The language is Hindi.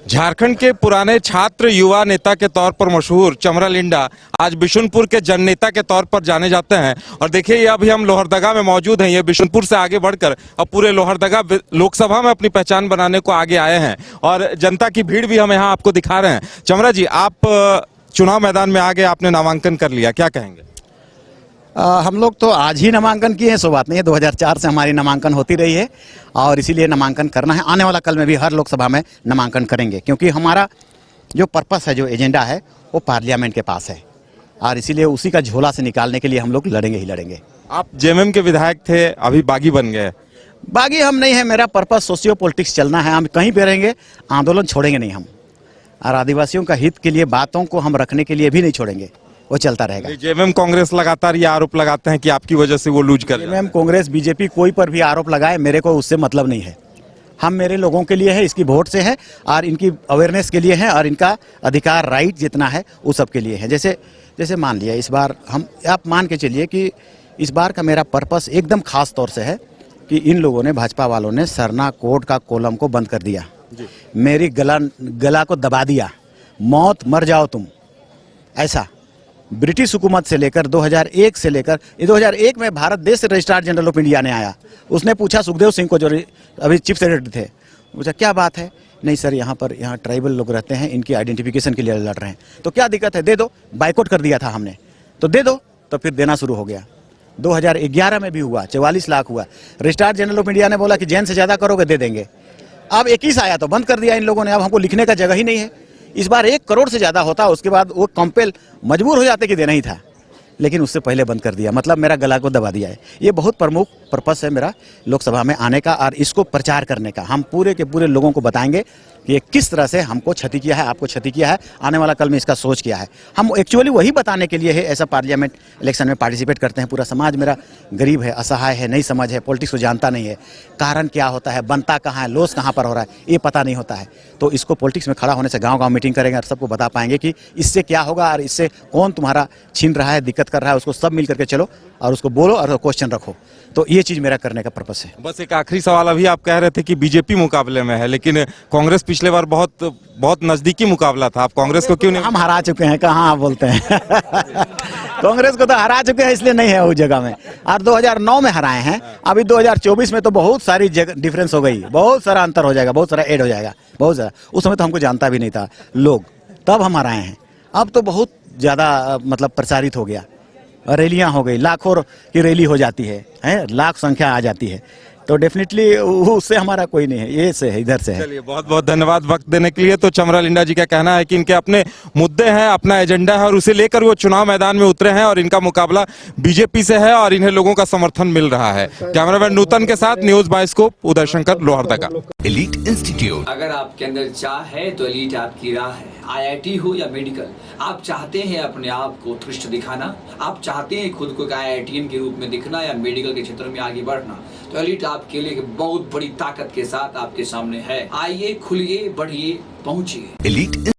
झारखंड के पुराने छात्र युवा नेता के तौर पर मशहूर चमरा लिंडा आज बिशुनपुर के जननेता के तौर पर जाने जाते हैं। और देखिए, ये अभी हम लोहरदगा में मौजूद हैं। ये बिशुनपुर से आगे बढ़कर अब पूरे लोहरदगा लोकसभा में अपनी पहचान बनाने को आगे आए हैं और जनता की भीड़ भी हम यहाँ आपको दिखा रहे हैं। चमरा जी, आप चुनाव मैदान में आ गए, आपने नामांकन कर लिया, क्या कहेंगे? हम लोग तो आज ही नामांकन किए हैं, सो बात नहीं है। 2004 से हमारी नामांकन होती रही है और इसीलिए नामांकन करना है। आने वाला कल में भी हर लोकसभा में नामांकन करेंगे, क्योंकि हमारा जो पर्पस है, जो एजेंडा है, वो पार्लियामेंट के पास है और इसीलिए उसी का झोला से निकालने के लिए हम लोग लड़ेंगे ही लड़ेंगे। आप जेएमएम के विधायक थे, अभी बागी बन गए। बागी हम नहीं है, मेरा पर्पस सोशियो पॉलिटिक्स चलना है। हम कहीं पे रहेंगे, आंदोलन छोड़ेंगे नहीं हम, और आदिवासियों का हित के लिए बातों को हम रखने के लिए भी नहीं छोड़ेंगे, वो चलता रहेगा। जेएमएम कांग्रेस लगातार ये आरोप लगाते हैं कि आपकी वजह से वो लूज कर रहे हैं। जेएमएम कांग्रेस बीजेपी कोई पर भी आरोप लगाए, मेरे को उससे मतलब नहीं है। हम मेरे लोगों के लिए है, इसकी वोट से है और इनकी अवेयरनेस के लिए है और इनका अधिकार राइट जितना है वो सब के लिए है। जैसे मान लिया इस बार आप मान के चलिए कि इस बार का मेरा पर्पस एकदम खास तौर से है कि इन लोगों ने, भाजपा वालों ने सरना कोर्ट का कॉलम को बंद कर दिया, मेरी गला को दबा दिया, मौत मर जाओ तुम, ऐसा। ब्रिटिश हुकूमत से लेकर 2001 से लेकर 2001 में भारत देश से रजिस्ट्रार जनरल ऑफ इंडिया ने आया। उसने पूछा सुखदेव सिंह को, जो अभी चीफ सेक्रेटरी थे, पूछा क्या बात है? नहीं सर, यहाँ ट्राइबल लोग रहते हैं, इनकी आइडेंटिफिकेशन के लिए लड़ रहे हैं, तो क्या दिक्कत है, दे दो। बाइकआउट कर दिया था हमने, तो दे दो, तो फिर देना शुरू हो गया। 2011 में भी हुआ, 44 लाख हुआ। रजिस्ट्रार जनरल ऑफ इंडिया ने बोला कि जैन से ज्यादा करोगे दे देंगे। अब 21 आया तो बंद कर दिया इन लोगों ने। अब हमको लिखने का जगह ही नहीं है। इस बार 1 करोड़ से ज्यादा होता, उसके बाद वो कंपेल मजबूर हो जाते कि देना ही था, लेकिन उससे पहले बंद कर दिया, मतलब मेरा गला को दबा दिया है। ये बहुत प्रमुख पर्पस है मेरा लोकसभा में आने का और इसको प्रचार करने का। हम पूरे के पूरे लोगों को बताएंगे कि ये किस तरह से हमको क्षति किया है, आपको क्षति किया है, आने वाला कल में इसका सोच किया है। हम एक्चुअली वही बताने के लिए है ऐसा पार्लियामेंट इलेक्शन में पार्टिसिपेट करते हैं। पूरा समाज मेरा गरीब है, असहाय है, नहीं समझ है, पॉलिटिक्स को जानता नहीं है, कारण क्या होता है, बनता कहाँ है, लॉस कहाँ पर हो रहा है, ये पता नहीं होता है। तो इसको पॉलिटिक्स में खड़ा होने से गाँव गाँव मीटिंग करेंगे और सबको बता पाएंगे कि इससे क्या होगा और इससे कौन तुम्हारा छीन रहा है, दिक्कत कर रहा है, उसको सब मिल करके चलो और उसको बोलो और क्वेश्चन रखो। तो ये चीज मेरा करने का पर्पस है। बस एक आखिरी सवाल, अभी आप कह रहे थे कि बीजेपी मुकाबले में है, लेकिन कांग्रेस पिछले बार बहुत नजदीकी मुकाबला था, आप कांग्रेस को क्यों नहीं? हम हरा चुके हैं, कहाँ आप बोलते हैं कांग्रेस को तो हरा चुके हैं, इसलिए नहीं है उस जगह में। और 2009 में हराए हैं, अभी 2024 में तो बहुत सारी डिफरेंस हो गई, बहुत सारा अंतर हो जाएगा, बहुत सारा ऐड हो जाएगा, बहुत सारा। उस समय तो हमको जानता भी नहीं था लोग, तब हम हराए हैं। अब तो बहुत ज्यादा मतलब प्रचारित हो गया, रैलियां हो गई, लाखों की रैली हो जाती है, लाख संख्या आ जाती है, तो डेफिनेटली उससे हमारा कोई नहीं है, ये से है, इधर से है। चलिए, बहुत बहुत धन्यवाद वक्त देने के लिए। तो चमरा लिंडा जी का कहना है कि इनके अपने मुद्दे हैं, अपना एजेंडा है और उसे लेकर वो चुनाव मैदान में उतरे हैं और इनका मुकाबला बीजेपी से है और इन्हें लोगों का समर्थन मिल रहा है। कैमरामैन नूतन के साथ news bioscope, Uday Shankar, Lohardaga. Elite institute, अगर आपके अंदर चाह है तो एलीट आपकी राह है। आईआईटी हो या मेडिकल, आप चाहते हैं अपने आप को उत्कृष्ट दिखाना, आप चाहते हैं खुद को एक आईआईटीएन के रूप में दिखना या मेडिकल के क्षेत्र में आगे बढ़ना, तो एलीट आपके लिए बहुत बड़ी ताकत के साथ आपके सामने है। आइए, खुलिए, बढ़िए, पहुंचिए। एलीट।